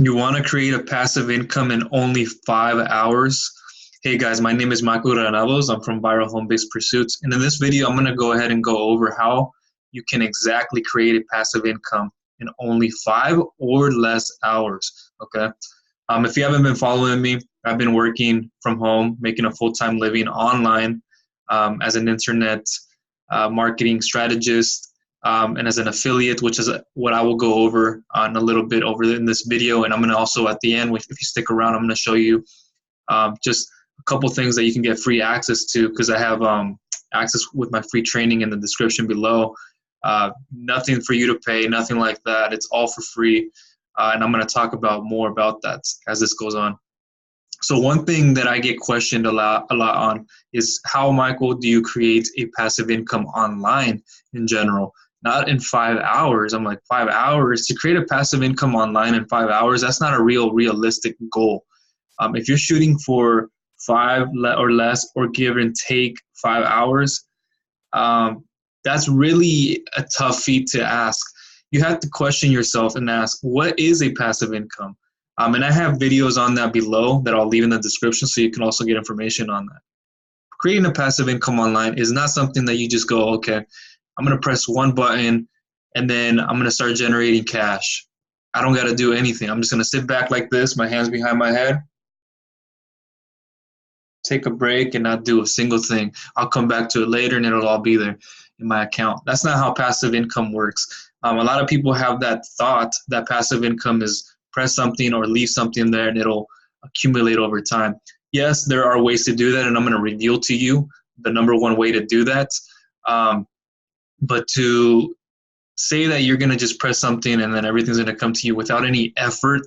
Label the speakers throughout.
Speaker 1: You want to create a passive income in only 5 hours? Hey guys, my name is Michael Granados. I'm from Viral Home Based Pursuits. And in this video, I'm going to go ahead and go over how you can exactly create a passive income in only 5 or less hours. Okay. If you haven't been following me, I've been working from home, making a full-time living online as an internet marketing strategist and as an affiliate, which is what I will go over on a little bit over in this video. And I'm going to also at the end, if you stick around, I'm going to show you just a couple things that you can get free access to, because I have access with my free training in the description below. Nothing for you to pay, nothing like that. It's all for free. And I'm going to talk about more about that as this goes on. So one thing that I get questioned a lot on is how, Michael, do you create a passive income online in general? Not in 5 hours. I'm like, 5 hours? To create a passive income online in 5 hours, that's not a realistic goal. If you're shooting for 5 or less, or give and take 5 hours, that's really a tough feat to ask. You have to question yourself and ask, what is a passive income? And I have videos on that below that I'll leave in the description, so you can also get information on that. Creating a passive income online is not something that you just go, okay, I'm going to press one button and then I'm going to start generating cash. I don't got to do anything. I'm just going to sit back like this, my hands behind my head, take a break and not do a single thing. I'll come back to it later and it'll all be there in my account. That's not how passive income works. A lot of people have that thought that passive income is press something or leave something there and it'll accumulate over time. Yes, there are ways to do that, and I'm going to reveal to you the number one way to do that. But to say that you're going to just press something and then everything's going to come to you without any effort,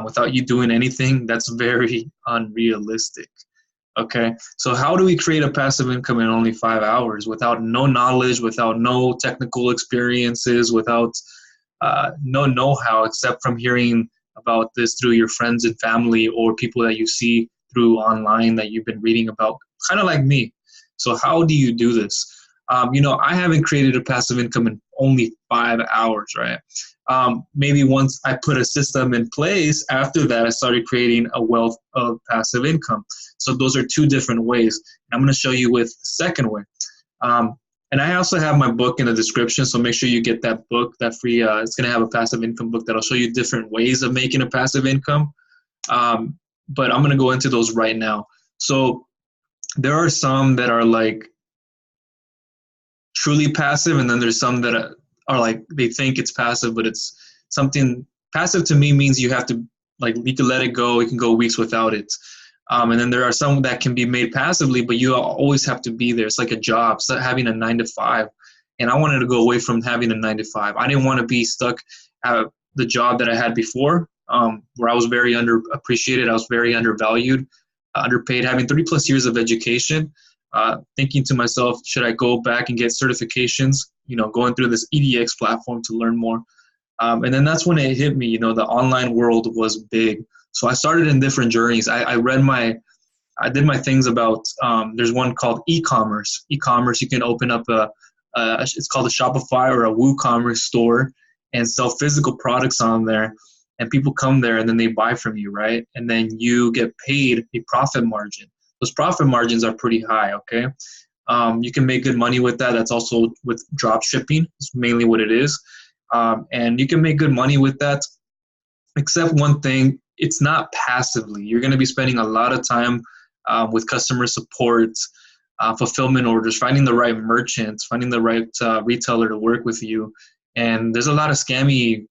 Speaker 1: without you doing anything, that's very unrealistic. Okay, so how do we create a passive income in only 5 hours without no knowledge, without no technical experiences, without no know-how, except from hearing about this through your friends and family or people that you see through online that you've been reading about, kind of like me. So how do you do this? I haven't created a passive income in only 5 hours, right? Maybe once I put a system in place, after that I started creating a wealth of passive income. So those are two different ways. I'm going to show you with the second way. And I also have my book in the description, so make sure you get that book, that free, it's going to have a passive income book that'll show you different ways of making a passive income. But I'm going to go into those right now. So there are some that are like truly passive, and then there's some that are like, they think it's passive, but it's something. Passive to me means you have to, like, you can let it go, you can go weeks without it. And then there are some that can be made passively, but you always have to be there. It's like a job. It's like having a 9-to-5. And I wanted to go away from having a 9-to-5. I didn't want to be stuck at the job that I had before, where I was very underappreciated. I was very undervalued, underpaid, having 3+ years of education, thinking to myself, should I go back and get certifications, going through this EDX platform to learn more. And then that's when it hit me, the online world was big. So I started in different journeys. I did my things about, there's one called e-commerce. E-commerce, you can open up it's called a Shopify or a WooCommerce store and sell physical products on there. And people come there and then they buy from you, right? And then you get paid a profit margin. Those profit margins are pretty high, okay? You can make good money with that. That's also with drop shipping. It's mainly what it is. And you can make good money with that, except one thing, it's not passively. You're going to be spending a lot of time with customer support, fulfillment orders, finding the right merchants, finding the right retailer to work with you. And there's a lot of scammy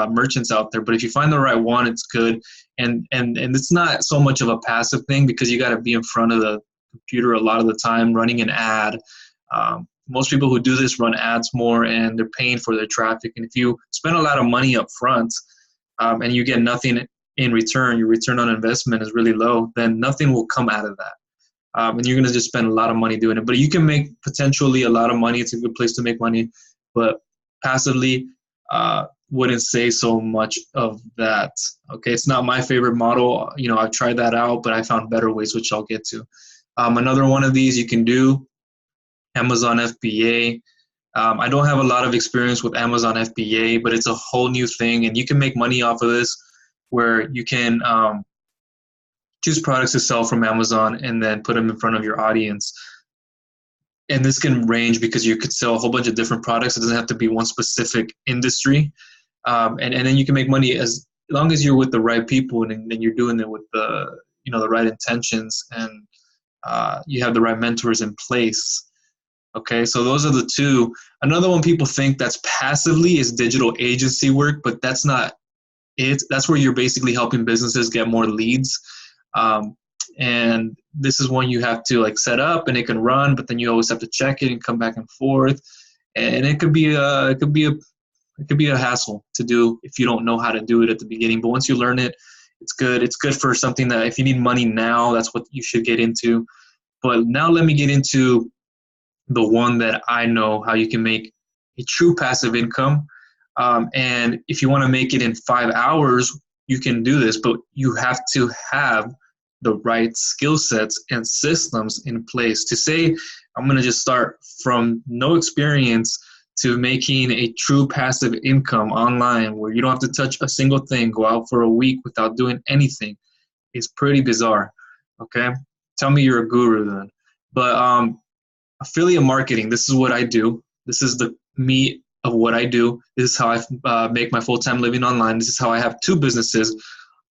Speaker 1: merchants out there, but if you find the right one, it's good. And it's not so much of a passive thing, because you got to be in front of the computer a lot of the time running an ad. Most people who do this run ads more, and they're paying for their traffic. And if you spend a lot of money up front and you get nothing in return, your return on investment is really low, then nothing will come out of that. And you're going to just spend a lot of money doing it. But you can make potentially a lot of money. It's a good place to make money. But passively, wouldn't say so much of that. Okay, it's not my favorite model. I've tried that out, but I found better ways, which I'll get to. Another one of these you can do, Amazon FBA. I don't have a lot of experience with Amazon FBA, but it's a whole new thing, and you can make money off of this where you can choose products to sell from Amazon and then put them in front of your audience. And this can range because you could sell a whole bunch of different products. It doesn't have to be one specific industry. And then you can make money as long as you're with the right people and you're doing it with the right intentions and you have the right mentors in place. Okay, so those are the two. Another one people think that's passively is digital agency work, but that's not it. That's where you're basically helping businesses get more leads. And this is one you have to like set up and it can run, but then you always have to check it and come back and forth. And it could be a hassle to do if you don't know how to do it at the beginning. But once you learn it, it's good. It's good for something that if you need money now, that's what you should get into. But now let me get into the one that I know how you can make a true passive income. And if you want to make it in 5 hours, you can do this, but you have to have the right skill sets and systems in place. To say, I'm going to just start from no experience to making a true passive income online where you don't have to touch a single thing, go out for a week without doing anything, is pretty bizarre. Okay? Tell me you're a guru then. But affiliate marketing, this is what I do. This is the meat of what I do. This is how I make my full-time living online. This is how I have 2 businesses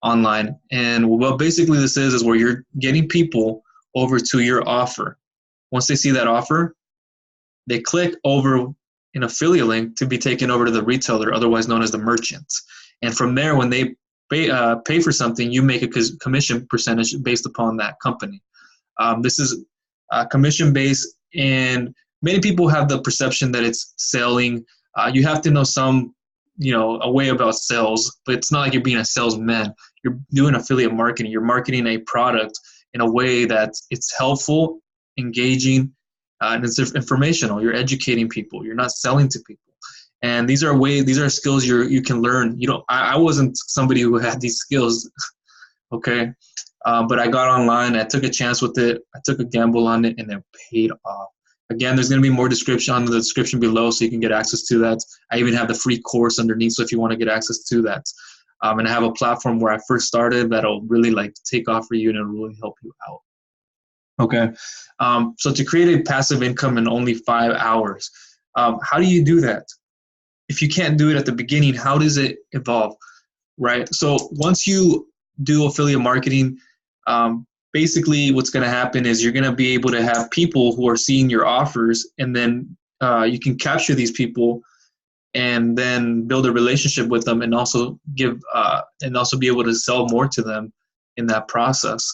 Speaker 1: online. And what basically this is where you're getting people over to your offer. Once they see that offer, they click over an affiliate link to be taken over to the retailer, otherwise known as the merchant. And from there, when they pay for something, you make a commission percentage based upon that company. This is commission-based, and many people have the perception that it's selling. You have to know a way about sales, but it's not like you're being a salesman. You're doing affiliate marketing. You're marketing a product in a way that it's helpful, engaging, and it's informational. You're educating people. You're not selling to people. And these are skills you can learn. I wasn't somebody who had these skills, okay? But I got online. I took a chance with it. I took a gamble on it, and it paid off. Again, there's going to be more description on the description below so you can get access to that. I even have the free course underneath, so if you want to get access to that. And I have a platform where I first started that'll really take off for you and it'll really help you out. Okay. So to create a passive income in only 5 hours, how do you do that? If you can't do it at the beginning, how does it evolve, right? So once you do affiliate marketing, basically what's going to happen is you're going to be able to have people who are seeing your offers, and then you can capture these people and then build a relationship with them and also be able to sell more to them in that process.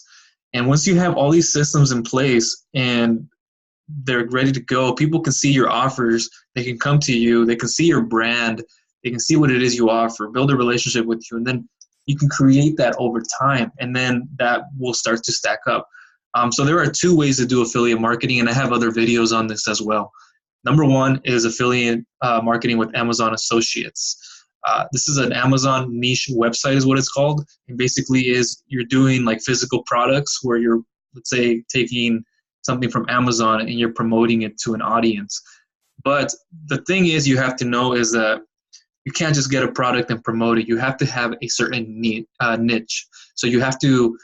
Speaker 1: And once you have all these systems in place and they're ready to go, people can see your offers, they can come to you, they can see your brand, they can see what it is you offer, build a relationship with you, and then you can create that over time, and then that will start to stack up. So there are 2 ways to do affiliate marketing, and I have other videos on this as well. Number 1 is affiliate marketing with Amazon Associates. This is an Amazon niche website is what it's called. And basically you're doing physical products where you're, let's say, taking something from Amazon and you're promoting it to an audience. But the thing is you have to know is that you can't just get a product and promote it. You have to have a certain niche. So you have to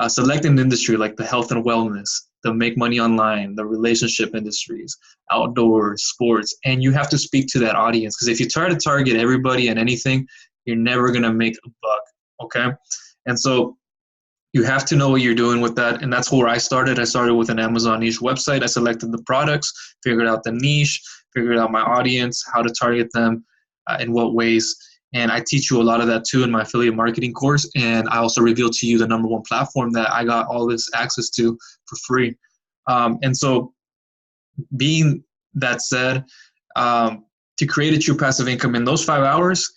Speaker 1: select an industry like the health and wellness, the make money online, the relationship industries, outdoors, sports, and you have to speak to that audience. Because if you try to target everybody and anything, you're never going to make a buck, okay? And so you have to know what you're doing with that, and that's where I started. I started with an Amazon niche website. I selected the products, figured out the niche, figured out my audience, how to target them, in what ways. And I teach you a lot of that too in my affiliate marketing course. And I also reveal to you the number 1 platform that I got all this access to for free. And so being that said, to create a true passive income in those 5 hours,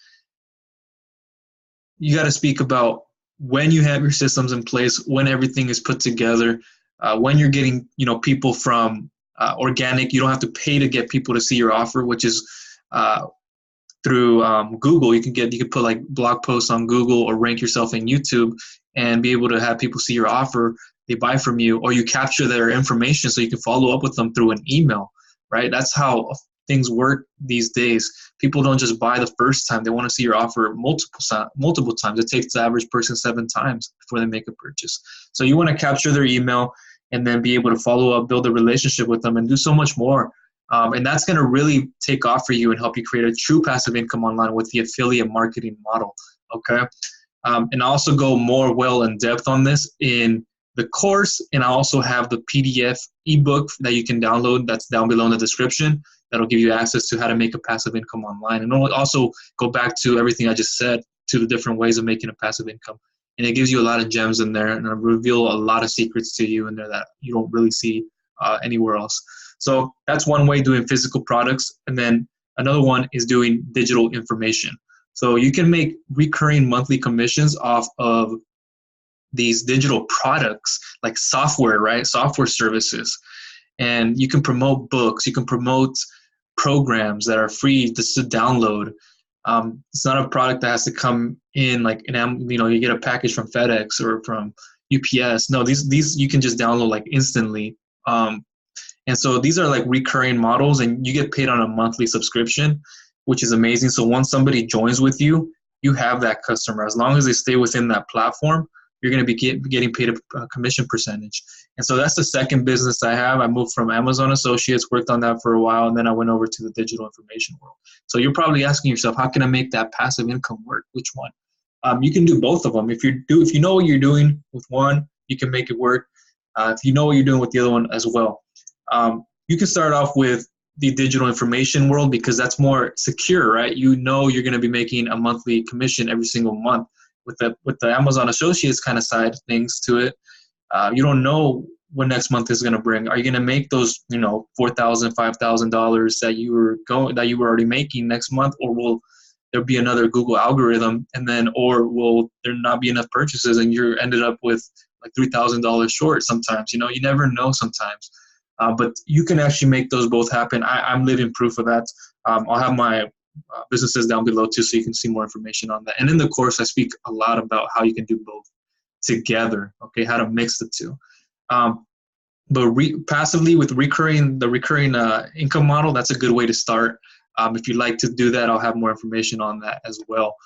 Speaker 1: you got to speak about when you have your systems in place, when everything is put together, when you're getting, people from organic. You don't have to pay to get people to see your offer, which is through Google. You can put blog posts on Google or rank yourself in YouTube and be able to have people see your offer, they buy from you, or you capture their information so you can follow up with them through an email, right? That's how things work these days. People don't just buy the first time. They want to see your offer multiple times. It takes the average person 7 times before they make a purchase. So you want to capture their email and then be able to follow up, build a relationship with them, and do so much more. And that's going to really take off for you and help you create a true passive income online with the affiliate marketing model. Okay. And I also go more well in depth on this in the course, and I also have the PDF ebook that you can download that's down below in the description. That'll give you access to how to make a passive income online. And it'll also go back to everything I just said, to the different ways of making a passive income. And it gives you a lot of gems in there, and it'll reveal a lot of secrets to you in there that you don't really see anywhere else. So that's one way, doing physical products. And then another one is doing digital information. So you can make recurring monthly commissions off of these digital products like software, right? Software services. And you can promote books. You can promote programs that are free just to download. It's not a product that has to come in like you get a package from FedEx or from UPS. No, these you can just download like instantly. And so these are like recurring models, and you get paid on a monthly subscription, which is amazing. So once somebody joins with you, you have that customer. As long as they stay within that platform, you're going to be getting paid a commission percentage. And so that's the second business I have. I moved from Amazon Associates, worked on that for a while, and then I went over to the digital information world. So you're probably asking yourself, how can I make that passive income work? Which one? You can do both of them. If you know what you're doing with one, you can make it work. If you know what you're doing with the other one as well. You can start off with the digital information world because that's more secure, right? You know you're going to be making a monthly commission every single month. With the Amazon Associates kind of side of things to it, you don't know what next month is going to bring. Are you going to make those $4,000, $5,000 that you were already making next month, or will there be another Google algorithm, or will there not be enough purchases and you're ended up with like $3,000 short? Sometimes you never know sometimes. But you can actually make those both happen. I'm living proof of that. I'll have my businesses down below too, so you can see more information on that. And in the course, I speak a lot about how you can do both together. Okay, how to mix the two. But passively with the recurring income model, that's a good way to start. If you'd like to do that, I'll have more information on that as well.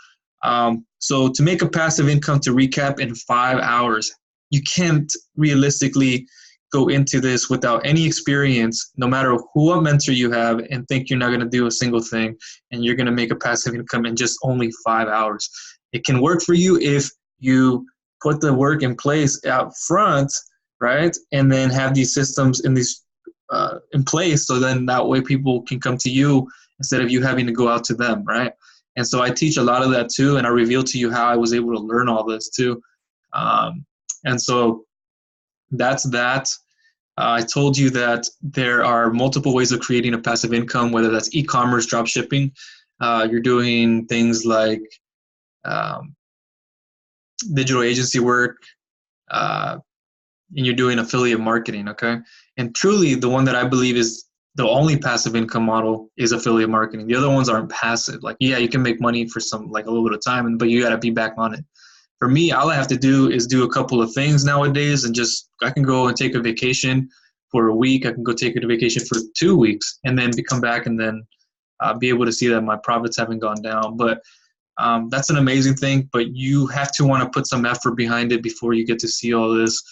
Speaker 1: So to make a passive income, to recap, in 5 hours, you can't realistically go into this without any experience, no matter what mentor you have, and think you're not going to do a single thing and you're going to make a passive income in just only 5 hours. It can work for you if you put the work in place out front, right? And then have these systems in place, so then that way people can come to you instead of you having to go out to them, right? And so I teach a lot of that too, and I reveal to you how I was able to learn all this too. And so that's that. I told you that there are multiple ways of creating a passive income, whether that's e-commerce, drop shipping. You're doing things like digital agency work, and you're doing affiliate marketing, okay? And truly, the one that I believe is the only passive income model is affiliate marketing. The other ones aren't passive. Like, yeah, you can make money for a little bit of time, but you got to be back on it. For me, all I have to do is do a couple of things nowadays, and I can go and take a vacation for a week. I can go take a vacation for 2 weeks and then come back and then be able to see that my profits haven't gone down. But that's an amazing thing, but you have to want to put some effort behind it before you get to see all this.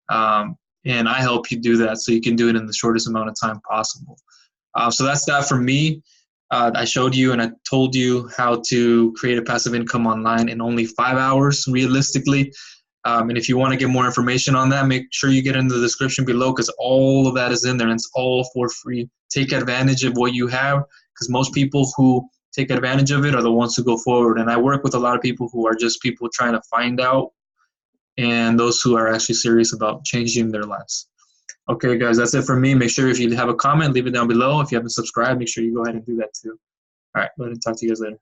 Speaker 1: And I help you do that so you can do it in the shortest amount of time possible. So that's that for me. I showed you and I told you how to create a passive income online in only 5 hours, realistically. And if you want to get more information on that, make sure you get in the description below, because all of that is in there and it's all for free. Take advantage of what you have, because most people who take advantage of it are the ones who go forward. And I work with a lot of people who are just people trying to find out, and those who are actually serious about changing their lives. Okay, guys, that's it for me. Make sure if you have a comment, leave it down below. If you haven't subscribed, make sure you go ahead and do that too. All right, go ahead and talk to you guys later.